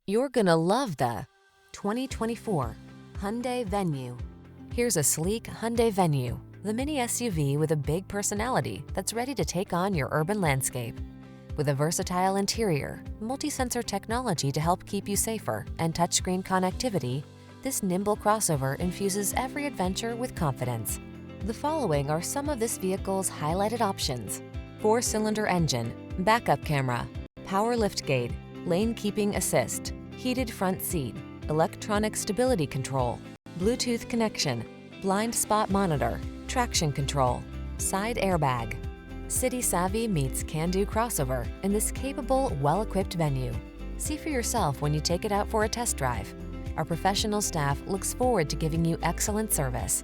You're gonna love the 2024 Hyundai Venue. Here's a sleek Hyundai Venue, the mini SUV with a big personality that's ready to take on your urban landscape. With a versatile interior, multi-sensor technology to help keep you safer, and touchscreen connectivity, this nimble crossover infuses every adventure with confidence. The following are some of this vehicle's highlighted options: 4-cylinder engine, backup camera, power liftgate, lane keeping assist, heated front seat, electronic stability control, Bluetooth connection, blind spot monitor, traction control, side airbag. City savvy meets can-do crossover in this capable, well-equipped Venue. See for yourself when you take it out for a test drive. Our professional staff looks forward to giving you excellent service.